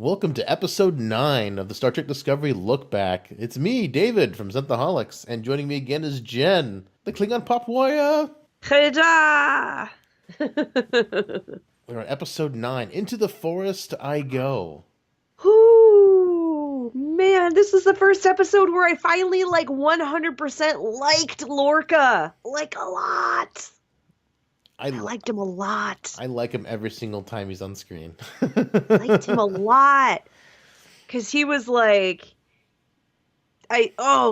Welcome to episode 9 of the Star Trek Discovery Look Back. It's me, David, from Synthaholics, and joining me again is Jen, the Klingon Pop Warrior. Khada! We're on episode 9, Into the Forest I Go. Ooh, man, this is the first episode where I finally 100% liked Lorca. Like a lot. I liked him a lot. I like him every single time he's on screen. Liked him a lot. Because he was oh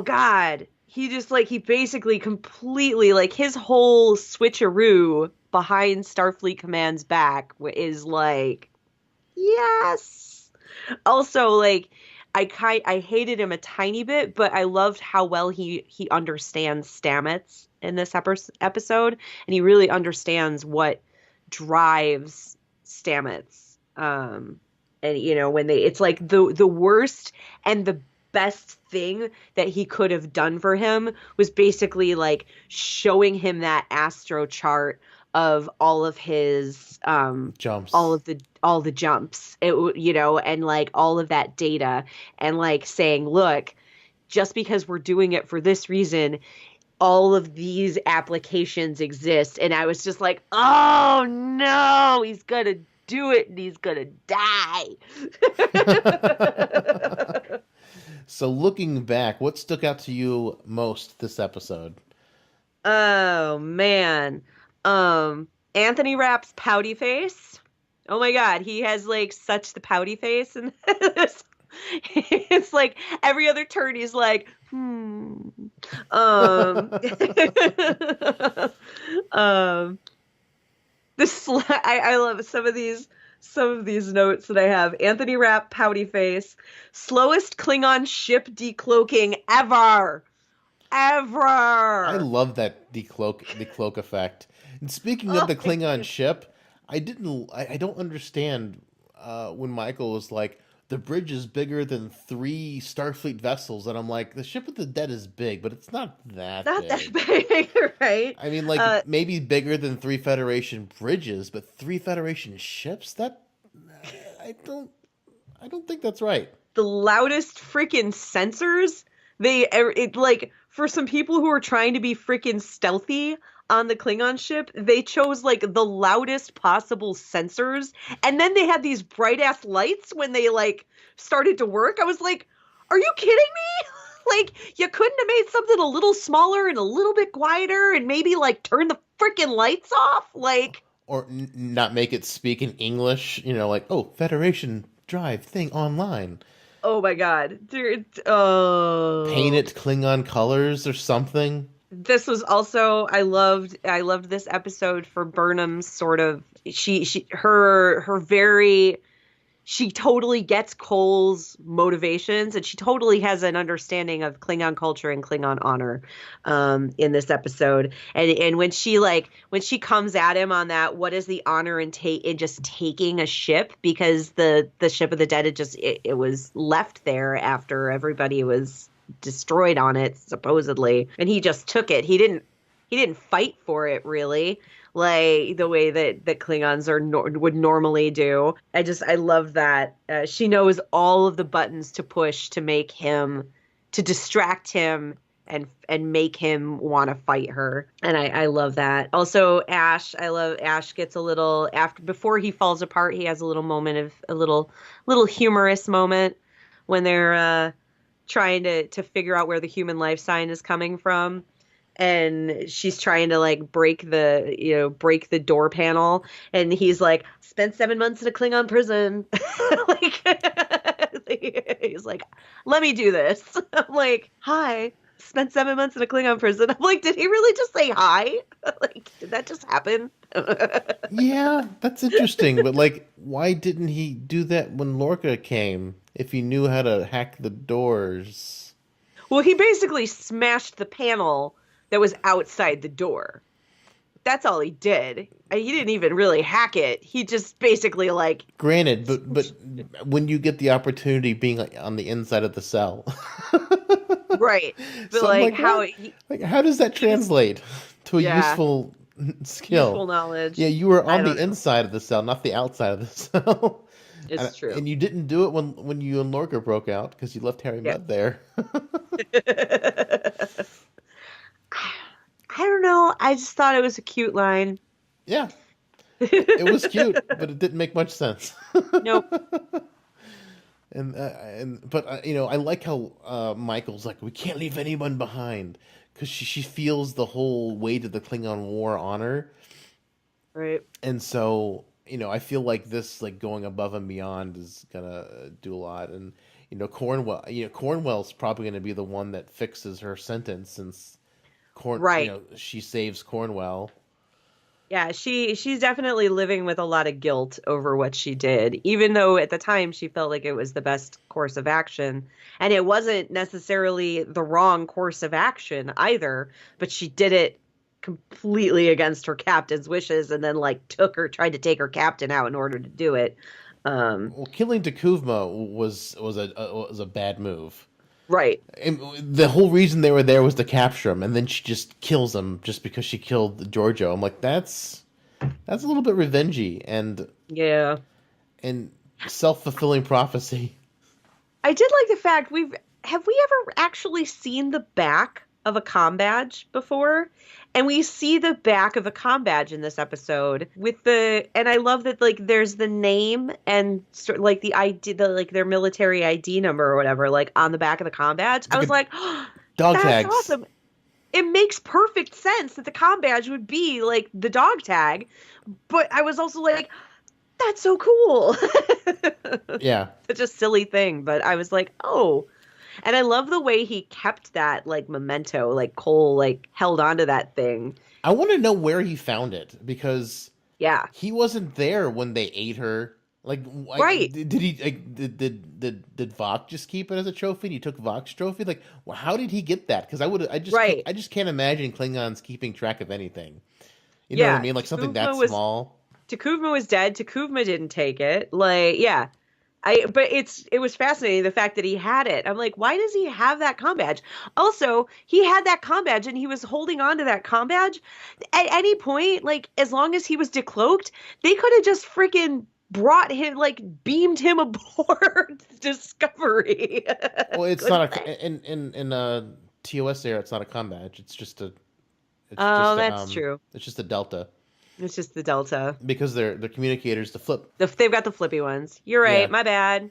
God. He just he basically completely, his whole switcheroo behind Starfleet Command's back is yes. Also, I hated him a tiny bit, but I loved how well he understands Stamets in this episode, and he really understands what drives Stamets. And when it's the worst and the best thing that he could have done for him was basically showing him that astro chart of all of his jumps, all the jumps, and all of that data, and saying, look, just because we're doing it for this reason, all of these applications exist. And I was just like, oh no, he's gonna do it and he's gonna die. So looking back, what stuck out to you most this episode? Oh man. Anthony Rapp's pouty face. Oh my God, he has such the pouty face, and it's every other turn he's like, I love some of these notes that I have. Anthony Rapp, pouty face, slowest Klingon ship decloaking ever. I love that decloak effect. And speaking of the Klingon ship, I don't understand when Michael was like, the bridge is bigger than 3 Starfleet vessels, and I'm like, the ship of the dead is big, but it's not that big, right? I mean, maybe bigger than 3 Federation bridges, but 3 Federation ships? That I don't think that's right. The loudest freaking sensors. For some people who are trying to be freaking stealthy on the Klingon ship, they chose the loudest possible sensors, and then they had these bright ass lights when they started to work. I was like, are you kidding me? You couldn't have made something a little smaller and a little bit quieter and maybe turn the freaking lights off? Or not make it speak in English, Federation drive thing online. Oh my God. Paint it Klingon colors or something. This was also, I loved this episode for Burnham's sort of, she totally gets Cole's motivations, and she totally has an understanding of Klingon culture and Klingon honor in this episode. And when she comes at him on that, what is the honor in just taking a ship, because the ship of the dead it was left there after everybody was destroyed on it, supposedly, and he just took it. He didn't fight for it, really, the way that Klingons would normally do. I love that. She knows all of the buttons to push to distract him and make him want to fight her. And I love that. Also, Ash gets a little, before he falls apart, he has a little moment of a little humorous moment when they're trying to figure out where the human life sign is coming from, and she's trying to break the door panel, and he's like, spent 7 months in a Klingon prison. He's like, let me do this. I'm like, hi, spent 7 months in a Klingon prison. I'm like, did he really just say hi? Did that just happen? Yeah, that's interesting. But why didn't he do that when Lorca came, if he knew how to hack the doors? Well, he basically smashed the panel that was outside the door. That's all he did. He didn't even really hack it. He just basically Granted, but when you get the opportunity being on the inside of the cell. Right. But So how does that translate to a useful skill? Useful knowledge. Yeah, you were on the inside of the cell, not the outside of the cell. It's true. And you didn't do it when you and Lorca broke out because you left Harry Mudd there. I don't know. I just thought it was a cute line. Yeah. It was cute, but it didn't make much sense. Nope. But I like how Michael's like, we can't leave anyone behind, because she feels the whole weight of the Klingon War on her. Right. And so, I feel like this, like, going above and beyond is gonna do a lot. And Cornwell's probably gonna be the one that fixes her sentence, since right. She saves Cornwell. Yeah, she's definitely living with a lot of guilt over what she did, even though at the time she felt like it was the best course of action. And it wasn't necessarily the wrong course of action either, but she did it completely against her captain's wishes, and then tried to take her captain out in order to do it. Well, killing Takuvma was a bad move. Right. And the whole reason they were there was to capture him, and then she just kills him just because she killed Giorgio. I'm like, that's a little bit revengey and self-fulfilling prophecy. I did like the fact have we ever actually seen the back of a comm badge before? And we see the back of a comm badge in this episode and I love that, like, there's the name and like the ID, their military ID number or whatever, like on the back of the comm badge. I was like, oh, dog that's tags. Awesome. It makes perfect sense that the comm badge would be like the dog tag, but I was also like, that's so cool. Yeah. Such a silly thing, but I was like, oh. And I love the way he kept that, like, memento, like Cole, like, held onto that thing. I want to know where he found it, because he wasn't there when they ate her. Like, right? Did he? Like, did Vok just keep it as a trophy? And he took Vok's trophy. Like, well, how did he get that? Because I just can't imagine Klingons keeping track of anything. You know what I mean? Like, something that small. Takuvma was dead. Takuvma didn't take it. Like, yeah. But it was fascinating, the fact that he had it. I'm like, why does he have that comm badge? Also, he had that comm badge and he was holding on to that comm badge. At any point, like, as long as he was decloaked, they could have just freaking brought him, like, beamed him aboard Discovery. Well, it's not in TOS era. It's not a comm badge. It's just a. That's true. It's just a Delta. It's just the Delta. Because they're communicators to flip. They've got the flippy ones. You're right. Yeah. My bad.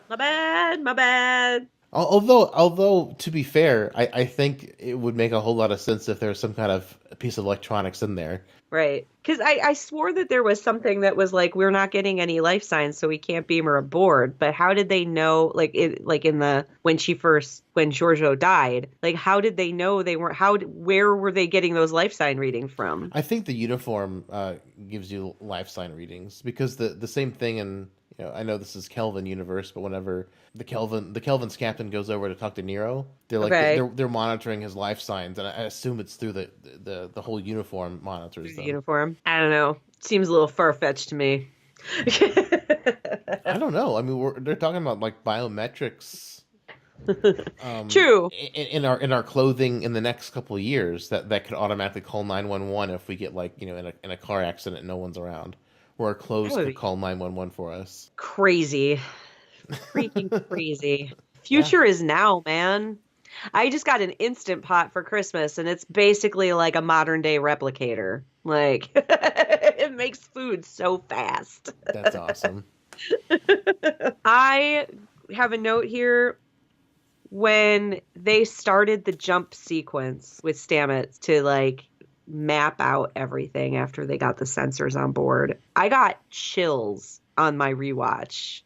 My bad. Although, to be fair, I think it would make a whole lot of sense if there was some kind of piece of electronics in there. Right. Because I swore that there was something that was like, we're not getting any life signs, so we can't beam her aboard. But how did they know, when Giorgio died, like, how did they know they weren't, where were they getting those life sign readings from? I think the uniform gives you life sign readings, because the same thing in, I know this is Kelvin universe, but whenever the Kelvin's captain goes over to talk to Nero, they're like, they're monitoring his life signs, and I assume it's through the whole uniform monitors them. Uniform. I don't know. Seems a little far-fetched to me. I don't know. I mean, they're talking about, like, biometrics. True. In our clothing in the next couple of years that could automatically call 911 if we get, like, in a car accident and no one's around. Or our clothes could call 911 for us. Crazy. Freaking crazy. Future is now, man. I just got an Instant Pot for Christmas, and it's basically like a modern day replicator. Like, it makes food so fast. That's awesome. I have a note here. When they started the jump sequence with Stamets to, like, map out everything after they got the sensors on board, I got chills on my rewatch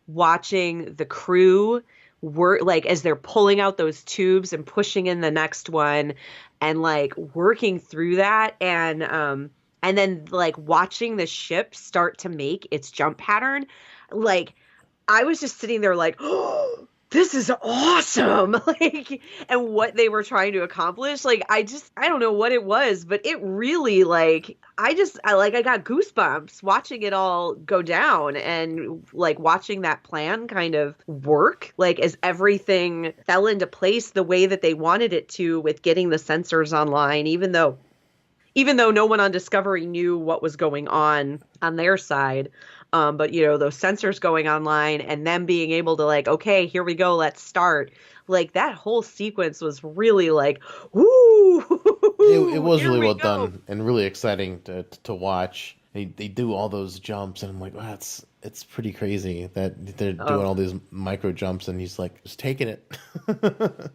watching the crew work, like, as they're pulling out those tubes and pushing in the next one and, like, working through that, and then, like, watching the ship start to make its jump pattern. Like, I was just sitting there like, oh, this is awesome. Like, and what they were trying to accomplish. Like, I don't know what it was, but it really, like, I got goosebumps watching it all go down, and, like, watching that plan kind of work, like, as everything fell into place the way that they wanted it to, with getting the sensors online, even though even though no one on Discovery knew what was going on their side. But those sensors going online and them being able to like, okay, here we go, let's start. Like that whole sequence was really like, woo! It was Here really we well go. done and really exciting to watch. They do all those jumps, and I'm like, wow, it's pretty crazy that they're doing Oh. all these micro jumps, and he's like, just taking it.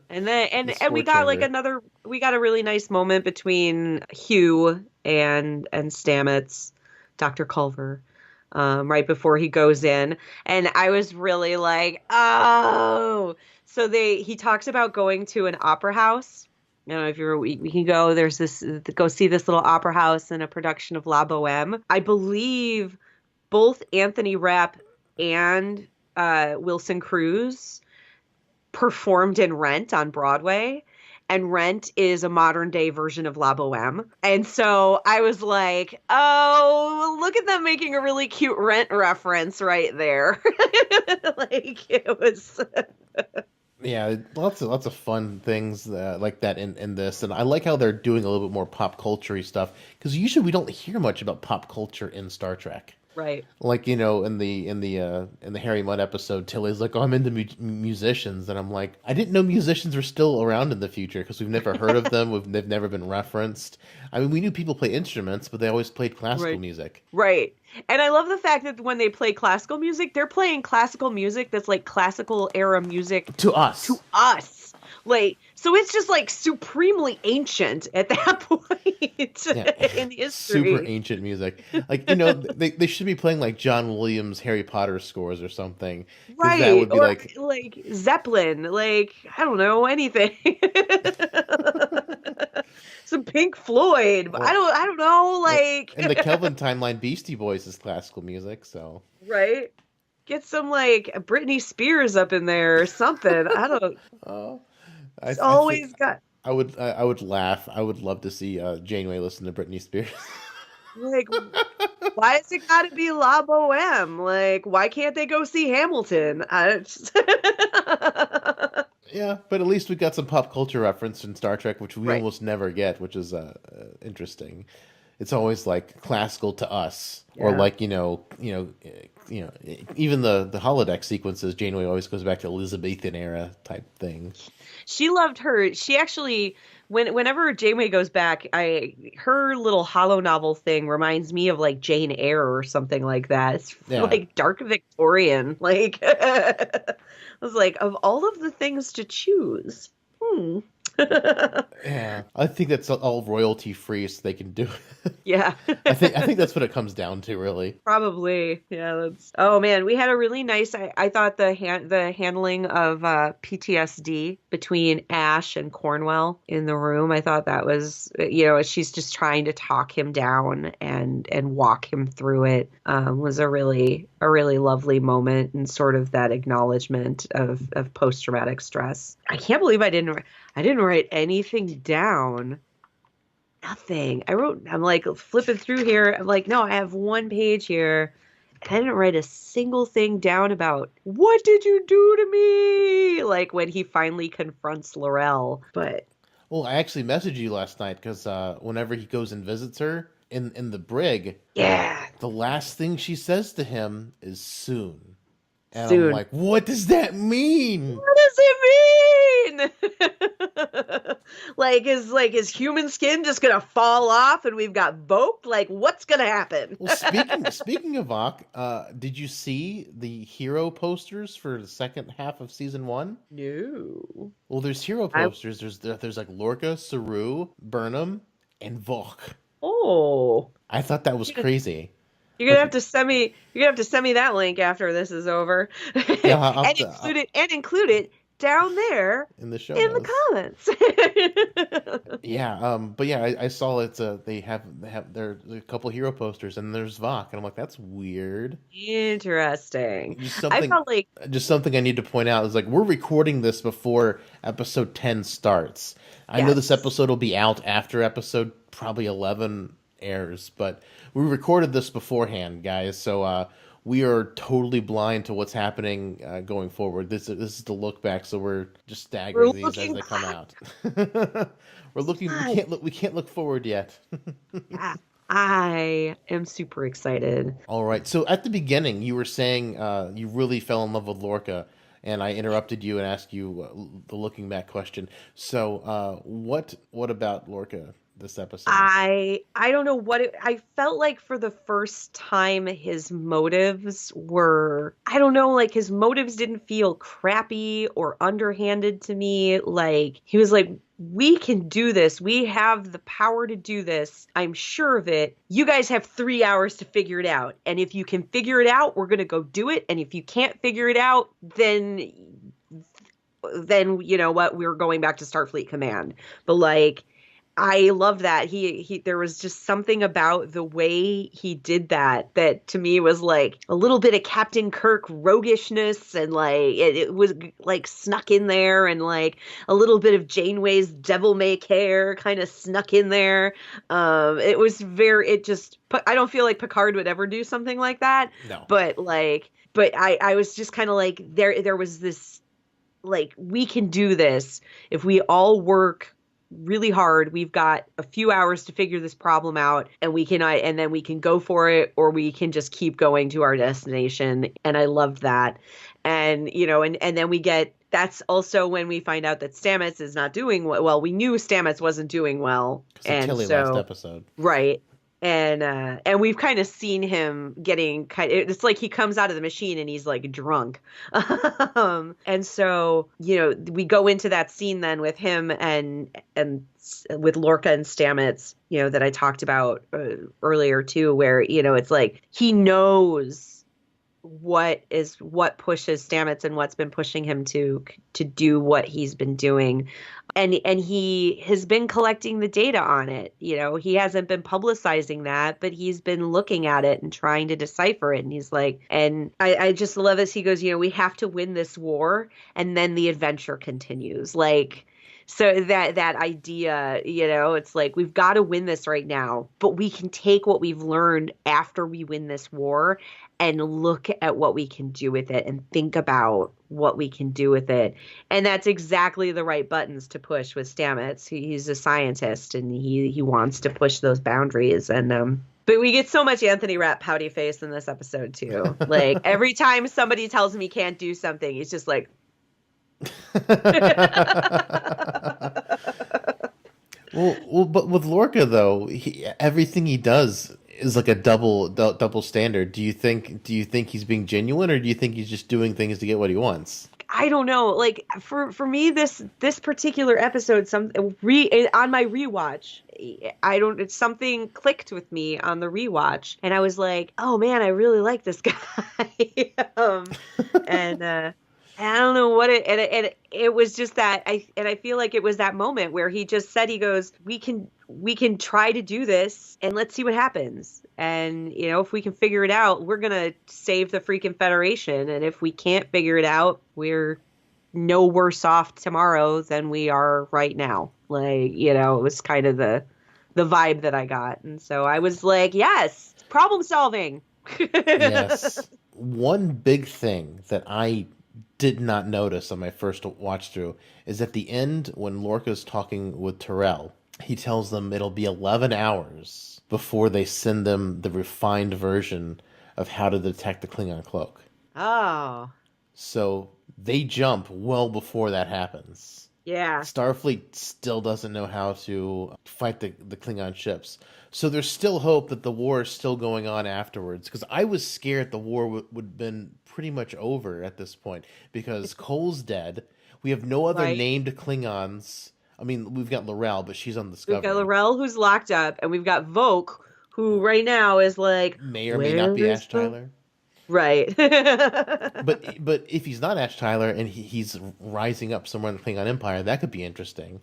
And then The and we sport got like chamber. we got a really nice moment between Hugh and Stamets, Dr. Culver, right before he goes in. And I was really like, oh, so he talks about going to an opera house. I don't know if we can go. There's this go see this little opera house in a production of La Boheme. I believe both Anthony Rapp and Wilson Cruz performed in Rent on Broadway. And Rent is a modern day version of La Boheme. And so I was like, oh, look at them making a really cute Rent reference right there. Like it was. Yeah, lots of fun things like that in this, and I like how they're doing a little bit more pop culture-y stuff because usually we don't hear much about pop culture in Star Trek. Right. Like in the Harry Mudd episode, Tilly's like, "Oh, I'm into musicians," and I'm like, "I didn't know musicians were still around in the future because we've never heard of them. They've never been referenced. I mean, we knew people play instruments, but they always played classical Right. music Right. And I love the fact that when they play classical music, they're playing classical music that's like classical era music to us." to us. Like, so it's just like supremely ancient at that point Yeah, in super history. ancient music. Like they should be playing like John Williams Harry Potter scores or something, because that Right. would be Or like, like Zeppelin, like, I don't know, anything. Some Pink Floyd. But or I don't know, in the like Kelvin timeline, Beastie Boys is classical music. So right? Get some like Britney Spears up in there or something. I don't. oh, It's I think always got I would laugh. I would love to see Janeway listen to Britney Spears. like, why is it got to be La Boheme? Like, why can't they go see Hamilton? I just... Yeah, but at least we got some pop culture reference in Star Trek, which we Right. almost never get, which is interesting. It's always like classical to us, or Yeah. like even the holodeck sequences. Janeway always goes back to Elizabethan era type thing. She loved her. She actually, whenever Janeway goes back, her little hollow novel thing reminds me of like Jane Eyre or something like that. It's Yeah, like dark Victorian. Like, I was like, of all of the things to choose, hmm. yeah. I think that's all royalty free, so they can do it. Yeah. I think that's what it comes down to, really. Probably. Yeah, that's. Oh man, we had a really nice I thought the handling of PTSD between Ash and Cornwell in the room. I thought that was she's just trying to talk him down and walk him through it. Was a really lovely moment and sort of that acknowledgement of post-traumatic stress. I can't believe I didn't write anything down. Nothing. I'm like flipping through here. I'm like, no, I have one page here. And I didn't write a single thing down about what did you do to me? Like when he finally confronts Laurel. But Well, I actually messaged you last night because whenever he goes and visits her in the brig, yeah, the last thing she says to him is soon. And I'm soon. like, what does that mean? What does it mean? Like is human skin just gonna fall off and we've got Vogue? Like what's gonna happen? Well, speaking of Vok, did you see the hero posters for the second half of season 1? No. Well, there's hero I posters. There's like Lorca, Saru, Burnham, and Vok. oh. I thought that was crazy. You're gonna Like, have to send me. You're gonna have to send me that link after this is over, yeah, I'll have and to, include it down there in the show in notes. the comments. Yeah, but yeah, I saw it. They have there a couple hero posters, and there's Vok, and I'm like, that's weird. Interesting. Just I something, felt like just something I need to point out is like we're recording this before episode 10 starts. I know this yes, episode will be out after episode probably 11 airs, but we recorded this beforehand, guys. So we are totally blind to what's happening going forward. This is the look back, so we're just We're staggering these as looking they come back. out. We're looking. We can't look forward yet. Yeah, I am super excited. All right. So at the beginning, you were saying you really fell in love with Lorca, and I interrupted you and asked you the looking back question. So what about Lorca this episode? I don't know I felt like for the first time his motives were, I don't know, like his motives didn't feel crappy or underhanded to me. Like he was like, we can do this. We have the power to do this. I'm sure of it. You guys have 3 hours to figure it out. And if you can figure it out, we're going to go do it. And if you can't figure it out, then you know what, we're going back to Starfleet Command. But like, I love that he there was just something about the way he did that to me was like a little bit of Captain Kirk roguishness, and like it was like snuck in there, and like a little bit of Janeway's devil may care kind of snuck in there. It was I don't feel like Picard would ever do something like that. No. But I was just kind of like, there was this, like, we can do this if we all work really hard. We've got a few hours to figure this problem out, and then we can go for it, or we can just keep going to our destination. And I loved that. And you know, and then that's also when we find out that Stamets is not doing well. We knew Stamets wasn't doing well, and last episode, right? And we've kind of seen him getting it's like he comes out of the machine and he's like drunk. And so, you know, we go into that scene then with him and with Lorca and Stamets, you know, that I talked about earlier too, where, you know, it's like he knows what pushes Stamets and what's been pushing him to do what he's been doing. And he has been collecting the data on it. You know, he hasn't been publicizing that, but he's been looking at it and trying to decipher it. And he's like, and I just love this. He goes, you know, we have to win this war, and then the adventure continues. Like, so that idea, you know, it's like, we've got to win this right now, but we can take what we've learned after we win this war and look at what we can do with it and think about what we can do with it. And that's exactly the right buttons to push with Stamets. He's a scientist, and he wants to push those boundaries. And but we get so much Anthony Rapp pouty face in this episode too. Like every time somebody tells him he can't do something, he's just like, well, but with Lorca though, everything he does is like a double standard. Do you think he's being genuine, or do you think he's just doing things to get what he wants? I don't know. Like for me, this particular episode, on my rewatch, something clicked with me on the rewatch, and I was like, oh man, I really like this guy. And I don't know what it was, just that I feel like it was that moment where he just said, he goes, we can try to do this and let's see what happens. And, you know, if we can figure it out, we're going to save the freaking Federation. And if we can't figure it out, we're no worse off tomorrow than we are right now. Like, you know, it was kind of the vibe that I got. And so I was like, yes, problem solving. Yes. One big thing that I did not notice on my first watch through is at the end, when Lorca's talking with Terrell, he tells them it'll be 11 hours before they send them the refined version of how to detect the Klingon cloak. Oh. So they jump well before that happens. Yeah. Starfleet still doesn't know how to fight the Klingon ships. So there's still hope that the war is still going on afterwards. Because I was scared the war would have been pretty much over at this point. Because Cole's dead. We have no other named Klingons. I mean, we've got L'Rell, but she's on Discovery. We've got L'Rell, who's locked up. And we've got Voq, who right now is like... May or may not be Ash Tyler. Right. but if he's not Ash Tyler and he's rising up somewhere in the Klingon Empire, that could be interesting.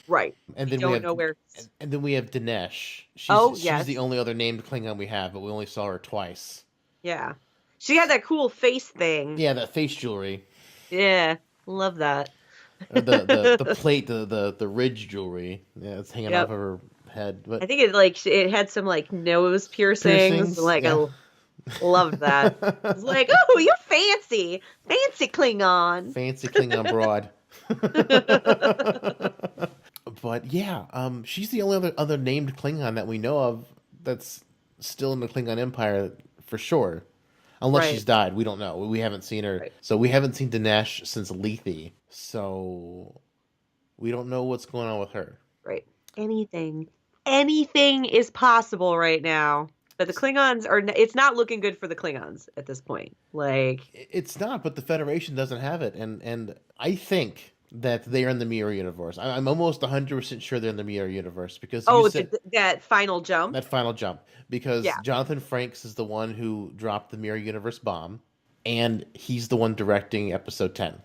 Right. And then we have Dinesh. She's the only other named Klingon we have, but we only saw her twice. Yeah. She had that cool face thing. Yeah, that face jewelry. Yeah. Love that. the plate, the ridge jewelry. Yeah, it's hanging off of her head. But I think it had some like nose piercings. Like Loved that. It's like, oh, you're fancy. Fancy Klingon. Fancy Klingon broad. But yeah, she's the only other named Klingon that we know of that's still in the Klingon Empire for sure. Unless she's died. We don't know. We haven't seen her. Right. So we haven't seen Dinesh since Lethe. So we don't know what's going on with her. Right. Anything is possible right now. But the Klingons it's not looking good for the Klingons at this point. Like, it's not, but the Federation doesn't have it. And I think that they are in the mirror universe. I'm almost 100% sure they're in the mirror universe because that final jump. That final jump. Because Jonathan Frakes is the one who dropped the mirror universe bomb, and he's the one directing episode 10.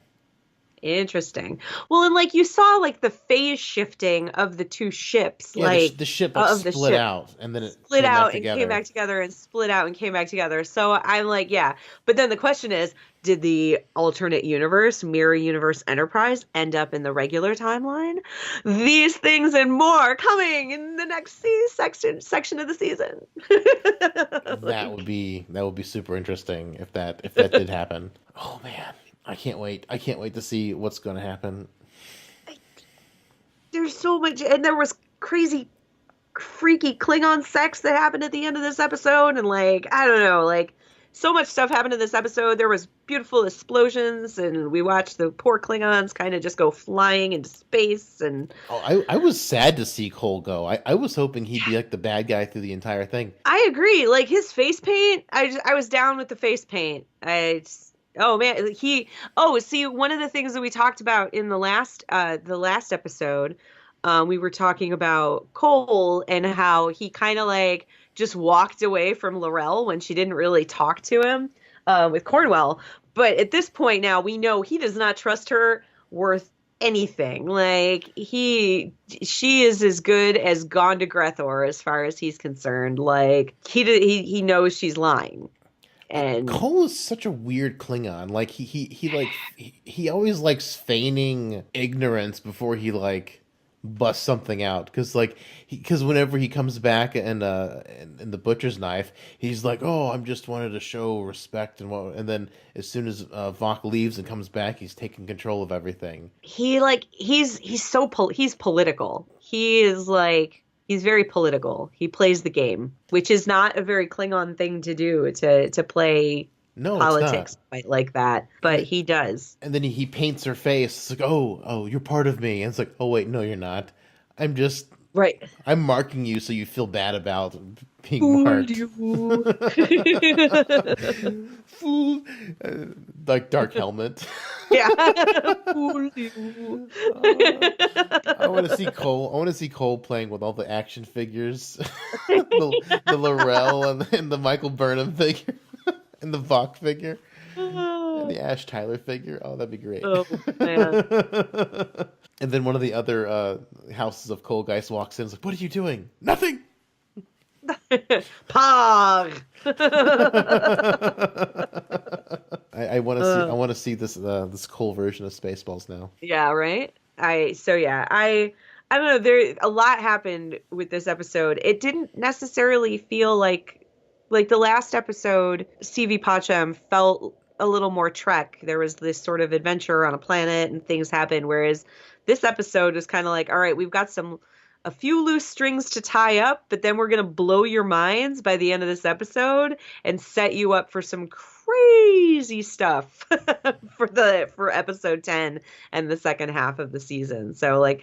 Interesting. Well, and like you saw, like the phase shifting of the two ships, the ship split out, and then it split out and came back together, and split out and came back together. So I'm like, yeah. But then the question is, did the alternate universe, mirror universe Enterprise, end up in the regular timeline? These things and more coming in the next section of the season. That would be super interesting if that did happen. Oh man. I can't wait. I can't wait to see what's going to happen. There's so much, and there was crazy, freaky Klingon sex that happened at the end of this episode, and like, I don't know, like, so much stuff happened in this episode. There was beautiful explosions, and we watched the poor Klingons kind of just go flying into space, and... I was sad to see Cole go. I was hoping he'd be like the bad guy through the entire thing. I agree. Like, his face paint, I was down with the face paint. Oh man, see, one of the things that we talked about in the last episode, we were talking about Cole and how he kind of like just walked away from L'Rell when she didn't really talk to him with Cornwell. But at this point now, we know he does not trust her worth anything. Like she is as good as gone to Grethor as far as he's concerned. Like he knows she's lying. And Cole is such a weird Klingon. Like he always likes feigning ignorance before he like busts something out. Because whenever he comes back and the butcher's knife, he's like, "Oh, I'm just wanted to show respect and then as soon as Vok leaves and comes back, he's taking control of everything." He's political. He is like. He's very political. He plays the game, which is not a very Klingon thing to do, to play politics like that. But he does. And then he paints her face. It's like, oh, you're part of me. And it's like, oh, wait, no, you're not. I'm just... Right. I'm marking you so you feel bad about being marked. Fool. Like Dark Helmet. Yeah. I want to see Cole. I want to see Cole playing with all the action figures, the L'Rell and the Michael Burnham figure, and the Vok figure, and the Ash Tyler figure. Oh, that'd be great. Oh man. And then one of the other houses of Cole guys walks in. And is like, "What are you doing? Nothing." Pog. I want to see this Cole version of Spaceballs now. Yeah, right. I don't know. There a lot happened with this episode. It didn't necessarily feel like the last episode. CV Pachem felt a little more Trek. There was this sort of adventure on a planet and things happened. Whereas this episode was kind of like, all right, we've got a few loose strings to tie up, but then we're going to blow your minds by the end of this episode and set you up for some crazy stuff for episode 10 and the second half of the season. So like,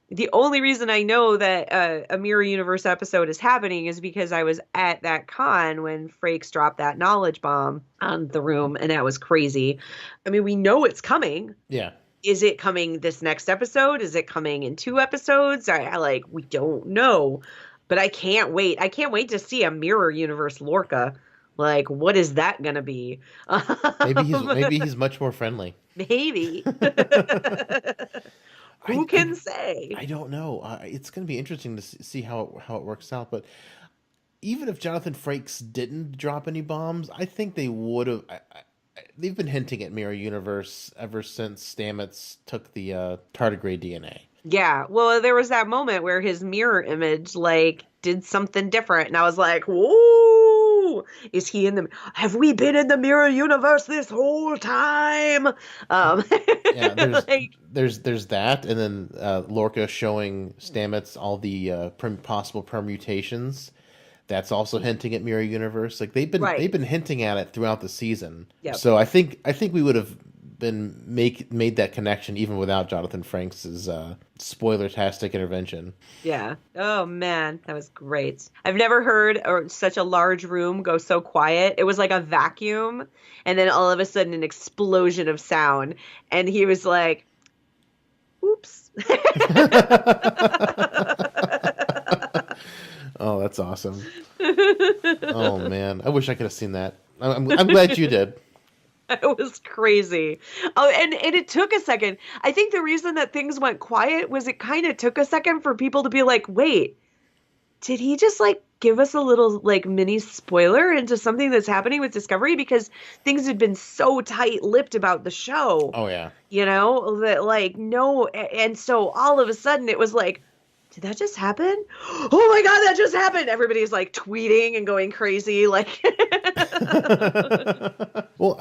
the only reason I know that a Mirror Universe episode is happening is because I was at that con when Frakes dropped that knowledge bomb on the room, and that was crazy. I mean, we know it's coming. Yeah. Is it coming this next episode? Is it coming in 2 episodes? We don't know. But I can't wait. I can't wait to see a Mirror Universe Lorca. Like, what is that going to be? Maybe he's much more friendly. Maybe. Who can say? I don't know. It's going to be interesting to see how it works out. But even if Jonathan Frakes didn't drop any bombs, I think they would have... They've been hinting at Mirror Universe ever since Stamets took the tardigrade DNA. Yeah, well, there was that moment where his mirror image, did something different. And I was like, whoa! "Oh, is he in the? Have we been in the mirror universe this whole time?" Yeah, there's Like, there's that, and then Lorca showing Stamets all the possible permutations. That's also hinting at mirror universe. Like they've right. been hinting at it throughout the season. Yep. So I think we would have been made that connection even without Jonathan Frakes' spoiler-tastic intervention. Yeah. Oh man, that was great. I've never heard or such a large room go so quiet. It was like a vacuum, and then all of a sudden an explosion of sound, and he was like, "Oops." Oh, that's awesome. Oh man, I wish I could have seen that. I'm glad you did. It was crazy. Oh, and it took a second. I think the reason that things went quiet was it kind of took a second for people to be like, "Wait, did he just like give us a little like mini spoiler into something that's happening with Discovery?" Because things had been so tight-lipped about the show. Oh yeah. That like no, and so all of a sudden it was like, did that just happen? Oh my God, that just happened. Everybody's like tweeting and going crazy. Like, well,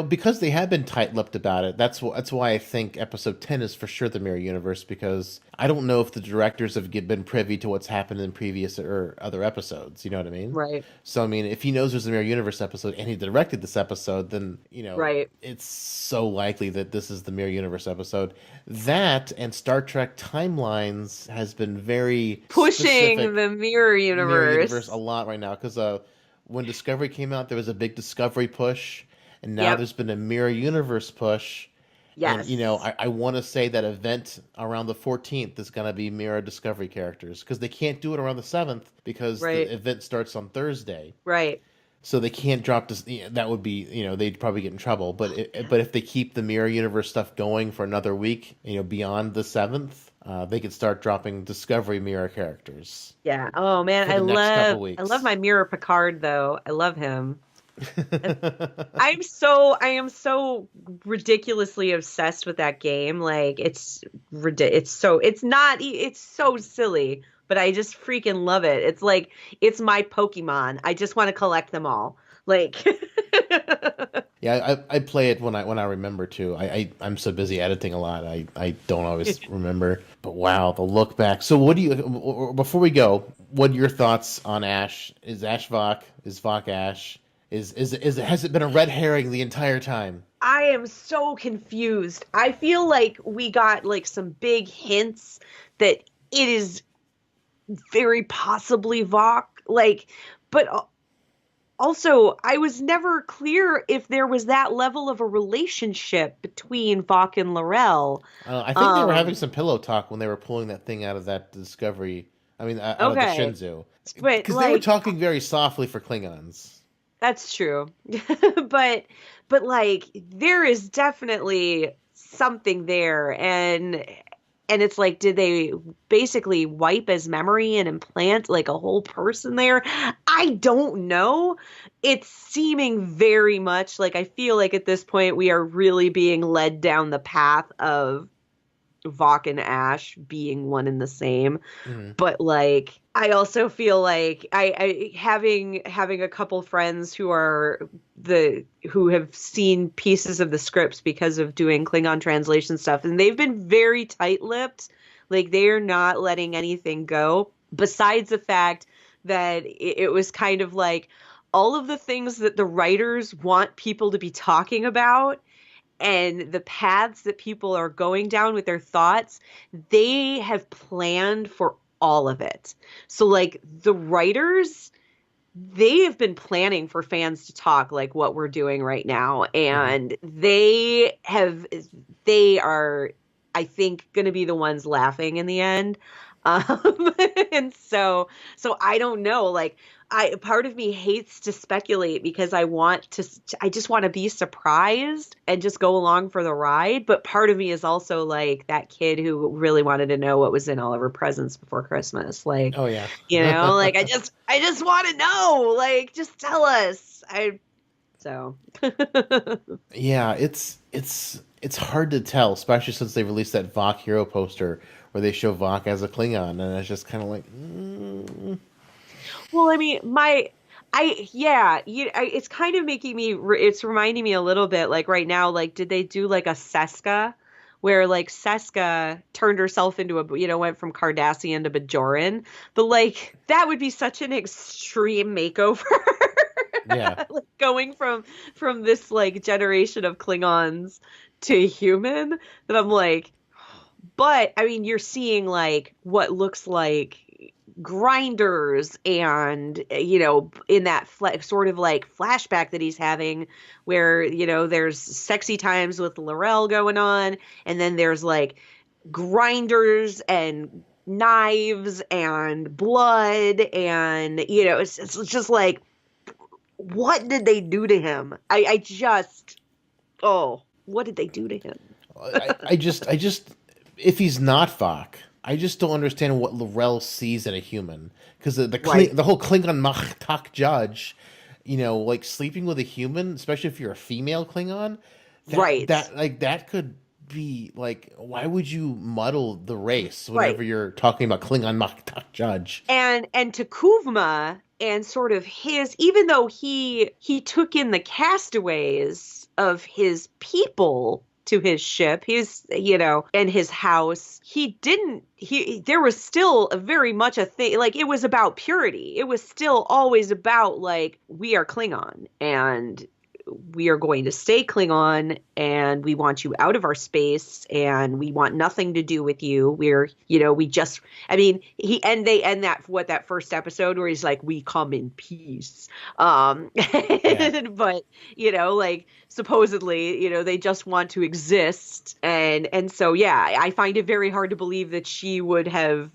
because they have been tight-lipped about it. That's why I think episode 10 is for sure the mirror universe, because I don't know if the directors have been privy to what's happened in previous or other episodes. You know what I mean? right. So I mean, if he knows there's a mirror universe episode and he directed this episode, then Right. it's so likely that this is the mirror universe episode. That and Star Trek timelines has been very Pushing specific the mirror universe. a lot right now, because when Discovery came out, there was a big Discovery push, and now Yep. there's been a mirror universe push. Yes. And I want to say that event around the 14th is going to be mirror Discovery characters, because they can't do it around the 7th because Right. the event starts on Thursday. Right. So they can't drop this. That would be, they'd probably get in trouble. But if they keep the mirror universe stuff going for another week, beyond the 7th, they could start dropping Discovery mirror characters. Yeah. Oh man, For the next couple weeks. I love my mirror Picard though. I love him. I am so ridiculously obsessed with that game. Like it's so silly, but I just freaking love it. It's like it's my Pokemon. I just want to collect them all. Like Yeah, I play it when I remember to. I'm so busy editing a lot. I don't always remember. But wow, the look back. So what do you, before we go, what are your thoughts on Ash? Is Ash Vok? Is Vok Ash? Has it been a red herring the entire time? I am so confused. I feel like we got like some big hints that it is very possibly Vok. Like, but also, I was never clear if there was that level of a relationship between Vok and L'Rell. I think they were having some pillow talk when they were pulling that thing out of that Discovery. I mean, out of the Shinzu. Because they were talking very softly for Klingons. That's true. but like there is definitely something there, and it's like, did they basically wipe his memory and implant like a whole person there? I don't know. It's seeming very much like, I feel like at this point we are really being led down the path of Vok and Ash being one and the same. Mm-hmm. But like, I also feel like I having a couple friends who have seen pieces of the scripts because of doing Klingon translation stuff, and they've been very tight-lipped. Like, they're not letting anything go, besides the fact that it was kind of like all of the things that the writers want people to be talking about and the paths that people are going down with their thoughts, they have planned for all of it. So like the writers, they have been planning for fans to talk like what we're doing right now. And they are, I think, going to be the ones laughing in the end. And so I don't know, like, part of me hates to speculate because I just want to be surprised and just go along for the ride. But part of me is also like that kid who really wanted to know what was in all of her presents before Christmas. Like, oh yeah, like I just want to know, like, just tell us. Yeah, it's hard to tell, especially since they released that Vok hero poster where they show Vok as a Klingon, and it's just kind of like. Well, I mean, It's kind of making me, it's reminding me a little bit like right now, like, did they do like a Seska where like Seska turned herself into went from Cardassian to Bajoran, but like that would be such an extreme makeover. Yeah. Like going from this like generation of Klingons to human that I'm like, but I mean, you're seeing like what looks like grinders and in that sort of like flashback that he's having where there's sexy times with Laurel going on, and then there's like grinders and knives and blood, and it's just like, what did they do to him? I just, oh, what did they do to him? I just if he's not Vok, I just don't understand what Laurel sees in a human, because the whole Klingon Machtak judge, like sleeping with a human, especially if you're a female Klingon, that could be like, why would you muddle the race whenever you're talking about Klingon Machtak judge? And to Kuvma and sort of even though he took in the castaways of his people to his ship, and his house, there was still very much a thing, like it was about purity. It was still always about like, we are Klingon and we are going to stay Klingon, and we want you out of our space, and we want nothing to do with you. They end that first episode where he's like, we come in peace. But, like supposedly, they just want to exist. And so, yeah, I find it very hard to believe that she would have,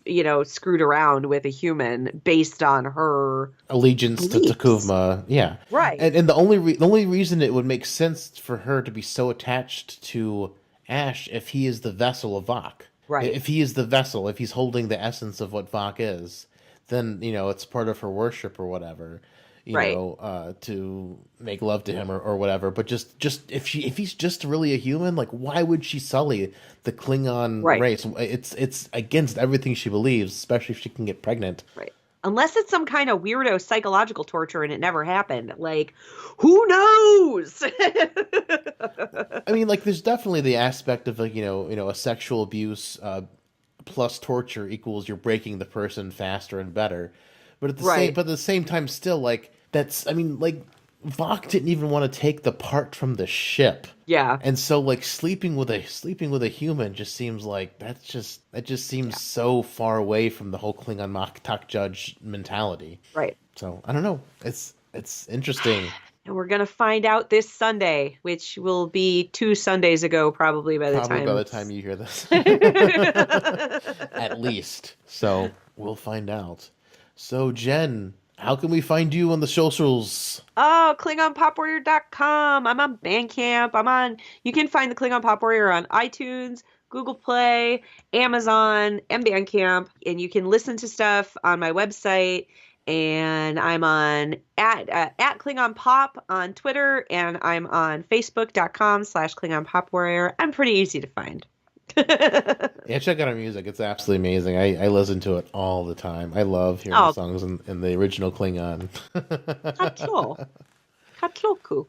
screwed around with a human based on her allegiance beliefs. to Kuvma. Yeah. Right. And the only reason it would make sense for her to be so attached to Ash if he is the vessel of Vok. Right. If he is the vessel, if he's holding the essence of what Vok is, then, it's part of her worship or whatever. To make love to him or whatever. But just if he's just really a human, like, why would she sully the Klingon race? It's against everything she believes, especially if she can get pregnant. Right. Unless it's some kind of weirdo psychological torture and it never happened. Like, who knows? I mean, like, there's definitely the aspect of, like, a sexual abuse plus torture equals you're breaking the person faster and better. But at the same time, still, like, Vok didn't even want to take the part from the ship. Yeah. And so, like, sleeping with a human just seems like that just seems so far away from the whole Klingon Machtak judge mentality. Right. So I don't know. It's interesting. And we're gonna find out this Sunday, which will be 2 Sundays ago, probably by the time you hear this. At least. So we'll find out. So, Jen, how can we find you on the socials? Oh, KlingonPopWarrior.com. I'm on Bandcamp. You can find the Klingon Pop Warrior on iTunes, Google Play, Amazon, and Bandcamp. And you can listen to stuff on my website. And I'm on at Klingon Pop on Twitter, and I'm on Facebook.com/Klingon Pop Warrior. I'm pretty easy to find. Yeah, check out our music. It's absolutely amazing. I listen to it all the time. I love hearing the songs in the original Klingon. Katloku. All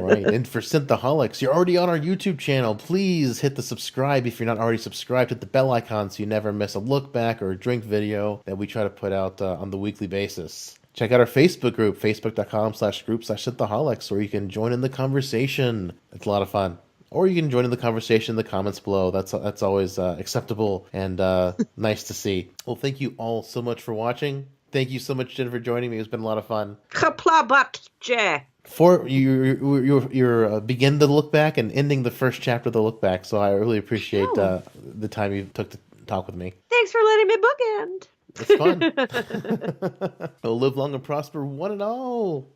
right. And for Synthaholics, you're already on our YouTube channel. Please hit the subscribe if you're not already subscribed. Hit the bell icon so you never miss a look back or a drink video that we try to put out on the weekly basis. Check out our Facebook group, facebook.com/group/Synthaholics, where you can join in the conversation. It's a lot of fun. Or you can join in the conversation in the comments below. That's always acceptable and nice to see. Well, thank you all so much for watching. Thank you so much, Jen, for joining me. It's been a lot of fun. For you're begin the look back and ending the first chapter of the look back, so I really appreciate the time you took to talk with me. Thanks for letting me bookend. It's fun. Oh, live long and prosper, one and all.